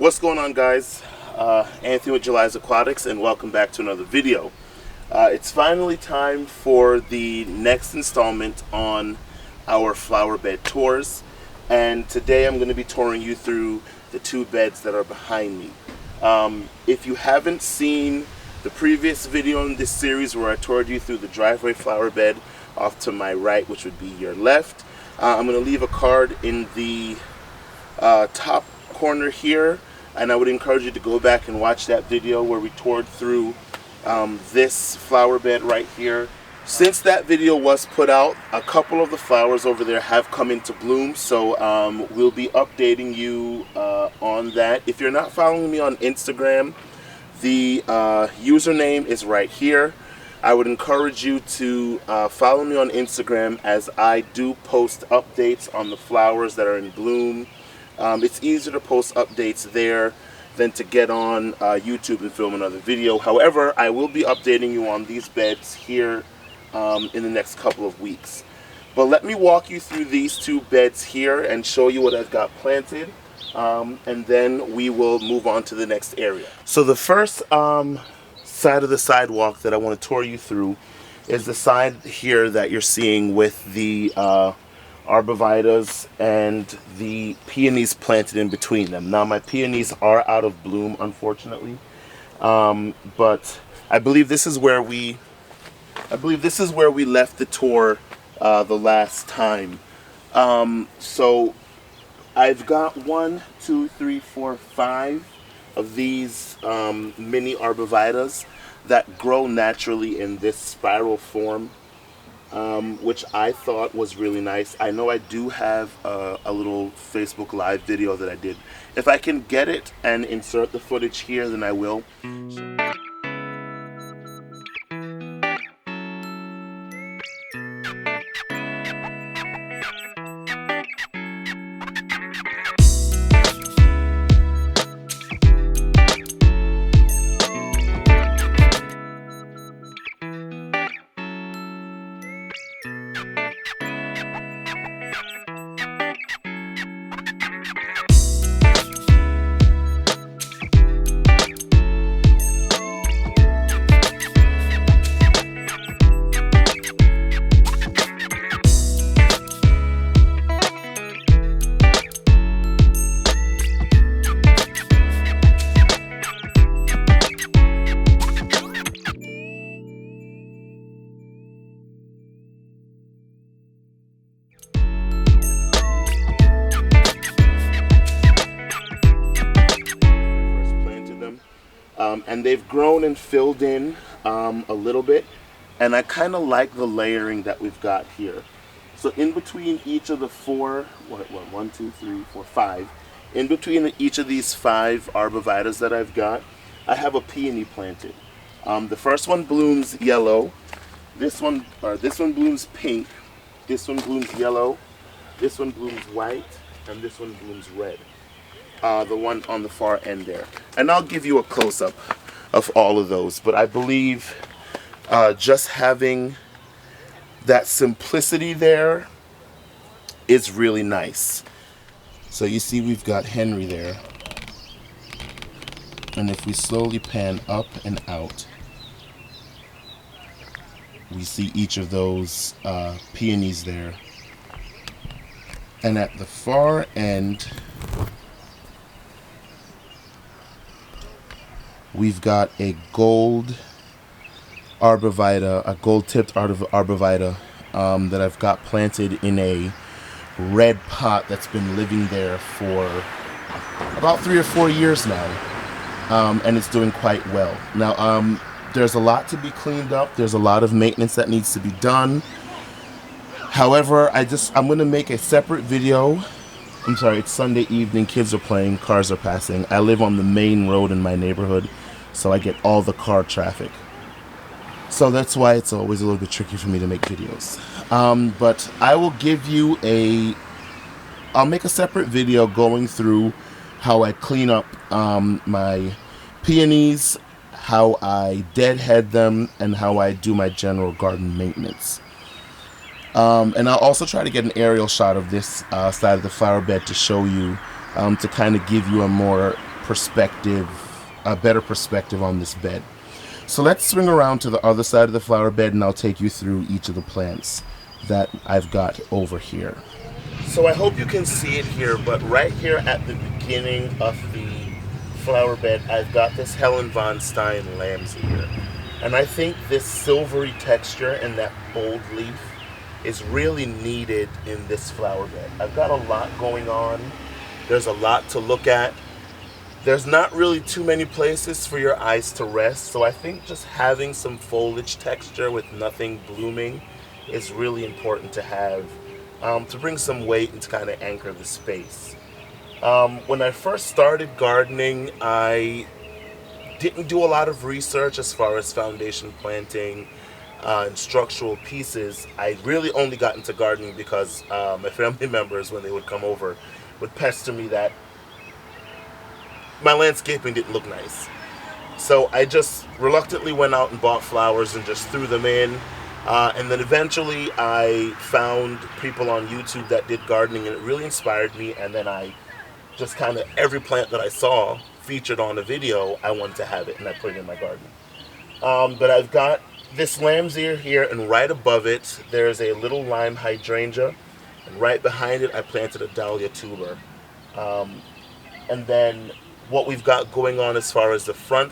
What's going on, guys? Anthony with Jhuly's Aquatics, and welcome back to another video. It's finally time for the next installment on our flower bed tours, and today I'm going to be touring you through the two beds that are behind me. If you haven't seen the previous video in this series where I toured you through the driveway flower bed off to my right, which would be your left, I'm going to leave a card in the top corner here, and I would encourage you to go back and watch that video where we toured through this flower bed right here. Since that video was put out, a couple of the flowers over there have come into bloom, so we'll be updating you on that. If you're not following me on Instagram, the username is right here. I would encourage you to follow me on Instagram, as I do post updates on the flowers that are in bloom. It's easier to post updates there than to get on YouTube and film another video. However, I will be updating you on these beds here in the next couple of weeks. But let me walk you through these two beds here and show you what I've got planted, and then we will move on to the next area. So the first side of the sidewalk that I want to tour you through is the side here that you're seeing with the arborvitas and the peonies planted in between them. Now my peonies are out of bloom, unfortunately, but I believe this is where we left the tour the last time. So I've got 1, 2, 3, 4, 5 of these mini arborvitas that grow naturally in this spiral form, which I thought was really nice. I know I do have a little Facebook Live video that I did. If I can get it and insert the footage here, then I will. And they've grown and filled in a little bit, and I kind of like the layering that we've got here. So in between each of the four, 1, 2, 3, 4, 5, in between each of these 5 arborvitas that I've got, I have a peony planted. The first one blooms yellow, this one blooms pink, this one blooms yellow, this one blooms white, and this one blooms red. The one on the far end there. And I'll give you a close-up of all of those, but I believe just having that simplicity there is really nice. So you see we've got Henry there, and if we slowly pan up and out, we see each of those peonies there. And at the far end, we've got a gold arborvita, a gold-tipped arborvita that I've got planted in a red pot that's been living there for about 3 or 4 years now, and it's doing quite well. Now, there's a lot to be cleaned up. There's a lot of maintenance that needs to be done. However, I'm going to make a separate video. I'm sorry, it's Sunday evening, kids are playing, cars are passing. I live on the main road in my neighborhood, so I get all the car traffic. So that's why it's always a little bit tricky for me to make videos. But I will give you I'll make a separate video going through how I clean up my peonies, how I deadhead them, and how I do my general garden maintenance. And I'll also try to get an aerial shot of this side of the flower bed to show you, to kind of give you a more perspective, a better perspective on this bed. So let's swing around to the other side of the flower bed and I'll take you through each of the plants that I've got over here. So I hope you can see it here, but right here at the beginning of the flower bed, I've got this Helen von Stein lamb's ear. And I think this silvery texture and that bold leaf is really needed in this flower bed. I've got a lot going on. There's a lot to look at. There's not really too many places for your eyes to rest, so I think just having some foliage texture with nothing blooming is really important to have, to bring some weight and to kind of anchor the space. When I first started gardening, I didn't do a lot of research as far as foundation planting and structural pieces. I really only got into gardening because my family members, when they would come over, would pester me that my landscaping didn't look nice. So I just reluctantly went out and bought flowers and just threw them in. And then eventually I found people on YouTube that did gardening and it really inspired me. And then I just kind of, every plant that I saw featured on a video, I wanted to have it and I put it in my garden. But I've got this lamb's ear here, and right above it there's a little lime hydrangea. And right behind it I planted a dahlia tuber. And then what we've got going on as far as the front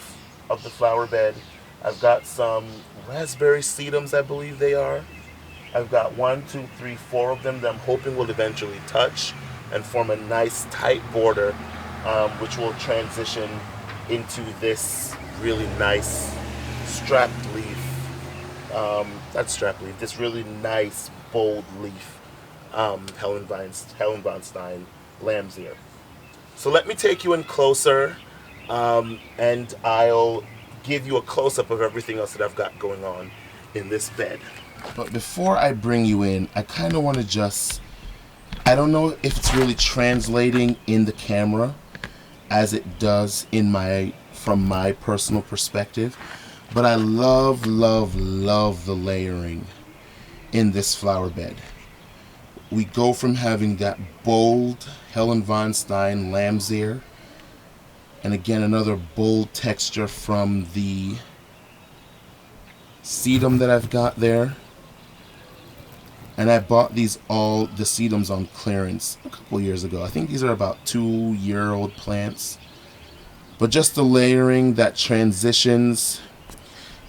of the flower bed, I've got some raspberry sedums, I believe they are. I've got 1, 2, 3, 4 of them that I'm hoping will eventually touch and form a nice tight border, which will transition into this really nice strapped leaf, not strapped leaf, this really nice bold leaf, Helen von Stein lamb's ear. So let me take you in closer, and I'll give you a close-up of everything else that I've got going on in this bed. But before I bring you in, I kind of want to just, I don't know if it's really translating in the camera as it does in from my personal perspective, but I love, love, love the layering in this flower bed. We go from having that bold Helen von Stein lamb's ear, and again another bold texture from the sedum that I've got there. And I bought the sedums on clearance a couple years ago. I think these are about 2-year-old plants. But just the layering that transitions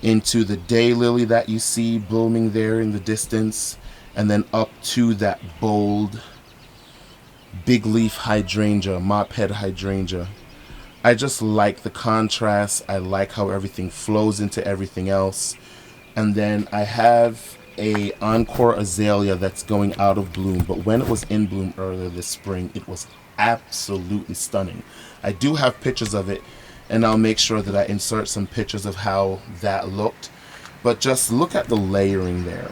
into the daylily that you see blooming there in the distance, and then up to that bold big leaf hydrangea, mop head hydrangea. I just like the contrast. I like how everything flows into everything else. And then I have a encore azalea that's going out of bloom, but when it was in bloom earlier this spring, it was absolutely stunning. I do have pictures of it, and I'll make sure that I insert some pictures of how that looked. But just look at the layering there.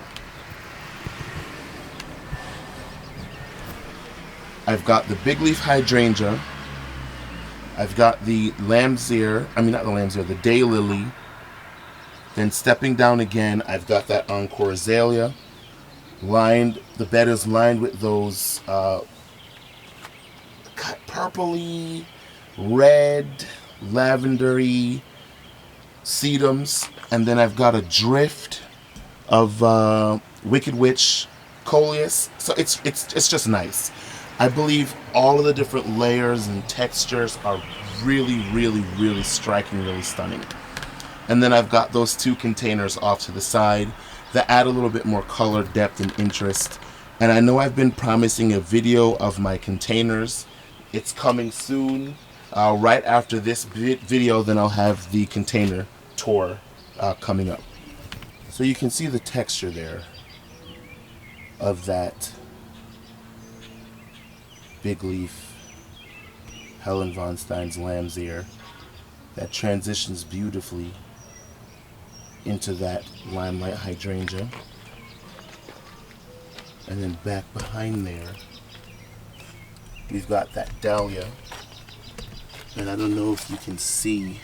I've got the big leaf hydrangea. I've got the lamb's ear, I mean not the lamb's ear, the daylily. Then stepping down again, I've got that encore azalea. The bed is lined with those purpley, red, lavendery sedums. And then I've got a drift of Wicked Witch coleus. So it's just nice. I believe all of the different layers and textures are really, really, really striking, really stunning. And then I've got those 2 containers off to the side that add a little bit more color, depth, and interest. And I know I've been promising a video of my containers. It's coming soon. Right after this video, then I'll have the container tour coming up. So you can see the texture there of that big leaf Helen von Stein's lamb's ear that transitions beautifully into that limelight hydrangea. And then back behind there we've got that dahlia, and I don't know if you can see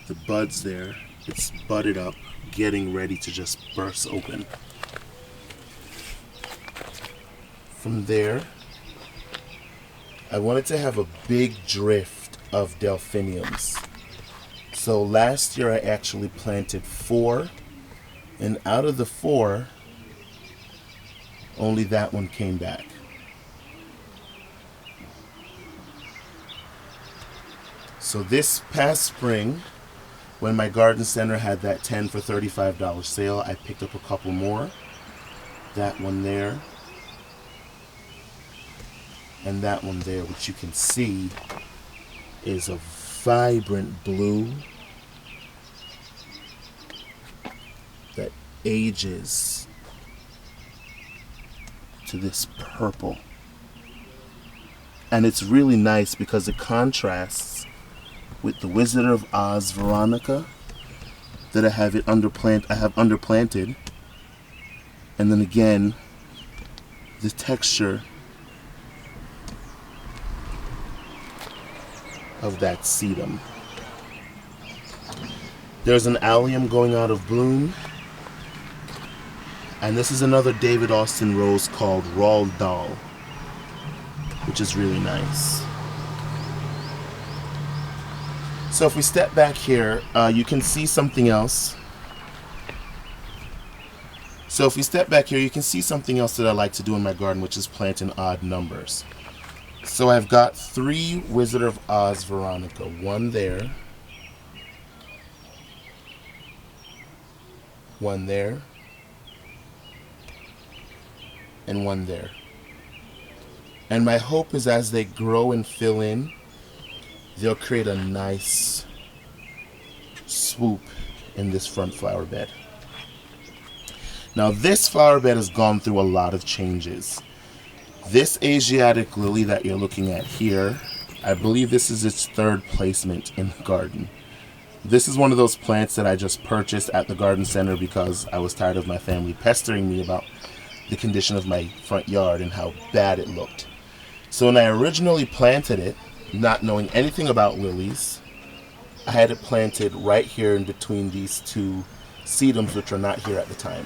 the buds there. It's budded up, getting ready to just burst open. From there I wanted to have a big drift of delphiniums. So last year I actually planted 4, and out of the 4, only that one came back. So this past spring, when my garden center had that 10 for $35 sale, I picked up a couple more. That one there, and that one there, which you can see is a vibrant blue that ages to this purple. And it's really nice because it contrasts with the Wizard of Oz Veronica that I have underplanted. And then again, the texture of that sedum. There's an allium going out of bloom. And this is another David Austin rose called Roald Dahl, which is really nice. So if we step back here, you can see something else. So if we step back here, you can see something else that I like to do in my garden, which is plant in odd numbers. So I've got 3 Wizard of Oz Veronica. 1 there. 1 there. And 1 there. And my hope is as they grow and fill in, they'll create a nice swoop in this front flower bed. Now this flower bed has gone through a lot of changes. This Asiatic lily that you're looking at here, I believe this is its 3rd placement in the garden. This is one of those plants that I just purchased at the garden center because I was tired of my family pestering me about the condition of my front yard and how bad it looked. So when I originally planted it, not knowing anything about lilies, I had it planted right here in between these 2 sedums, which are not here at the time.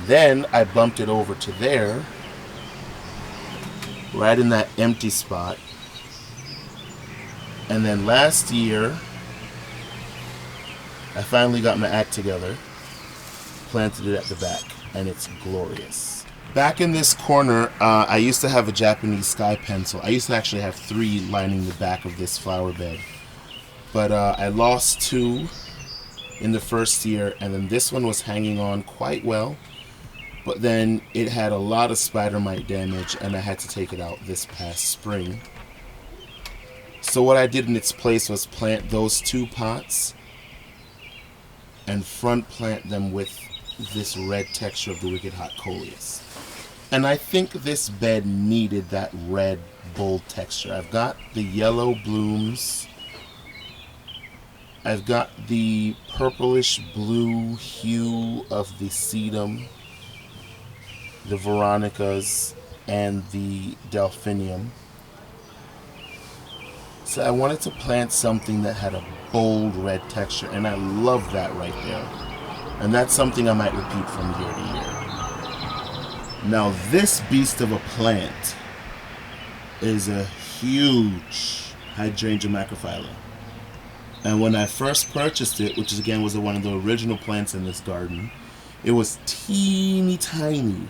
Then I bumped it over to there, right in that empty spot. And then last year, I finally got my act together, planted it at the back, and it's glorious. Back in this corner, I used to have a Japanese sky pencil. I used to actually have 3 lining the back of this flower bed. But I lost 2 in the first year, and then this one was hanging on quite well. But then it had a lot of spider mite damage, and I had to take it out this past spring. So what I did in its place was plant those 2 pots and front plant them with this red texture of the Wicked Hot Coleus. And I think this bed needed that red, bold texture. I've got the yellow blooms. I've got the purplish blue hue of the sedum, the Veronicas, and the delphinium. So I wanted to plant something that had a bold red texture, and I love that right there. And that's something I might repeat from year to year. Now this beast of a plant is a huge hydrangea macrophylla. And when I first purchased it, which is, again, was one of the original plants in this garden, it was teeny tiny.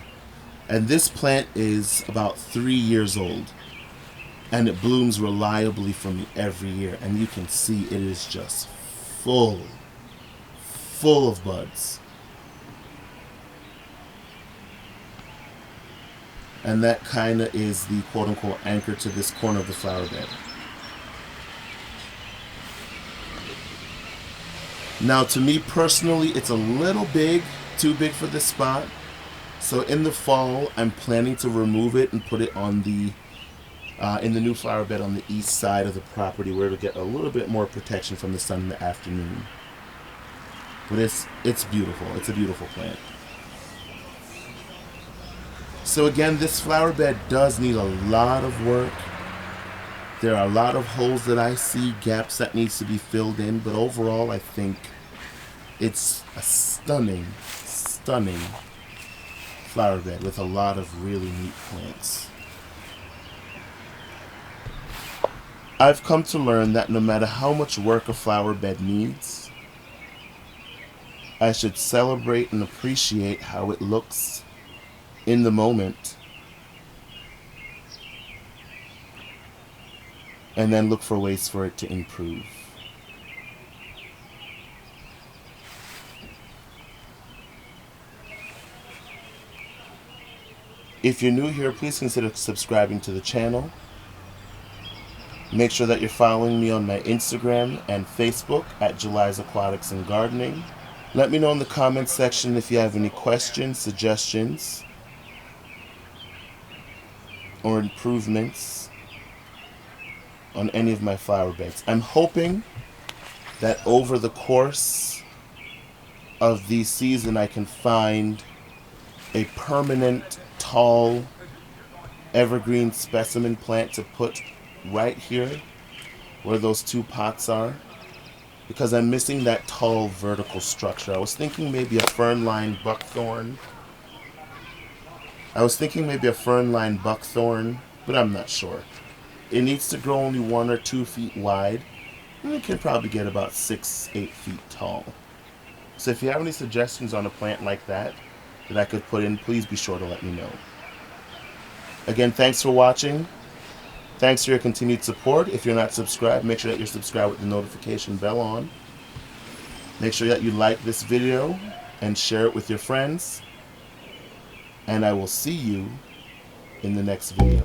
And this plant is about 3 years old. And it blooms reliably for me every year. And you can see it is just full of buds. And that kind of is the quote-unquote anchor to this corner of the flower bed. Now, to me personally, it's a little big, too big for this spot. So in the fall, I'm planning to remove it and put it on the in the new flower bed on the east side of the property, where it'll get a little bit more protection from the sun in the afternoon. But it's beautiful. It's a beautiful plant. So again, this flower bed does need a lot of work. There are a lot of holes that I see, gaps that needs to be filled in, but overall I think it's a stunning flower bed with a lot of really neat plants. I've come to learn that no matter how much work a flower bed needs, I should celebrate and appreciate how it looks in the moment, and then look for ways for it to improve. If you're new here, please consider subscribing to the channel. Make sure that you're following me on my Instagram and Facebook at Jhuly's Aquatics and Gardening. Let me know in the comments section if you have any questions, suggestions, or improvements on any of my flower beds. I'm hoping that over the course of the season I can find a permanent, tall, evergreen specimen plant to put right here where those two pots are, because I'm missing that tall vertical structure. I was thinking maybe a fern-lined buckthorn. But I'm not sure. It needs to grow only 1 or 2 feet wide, and it can probably get about 6-8 feet tall. So if you have any suggestions on a plant like that I could put in, please be sure to let me know. Again, thanks for watching. Thanks for your continued support. If you're not subscribed, make sure that you're subscribed with the notification bell on. Make sure that you like this video and share it with your friends. And I will see you in the next video.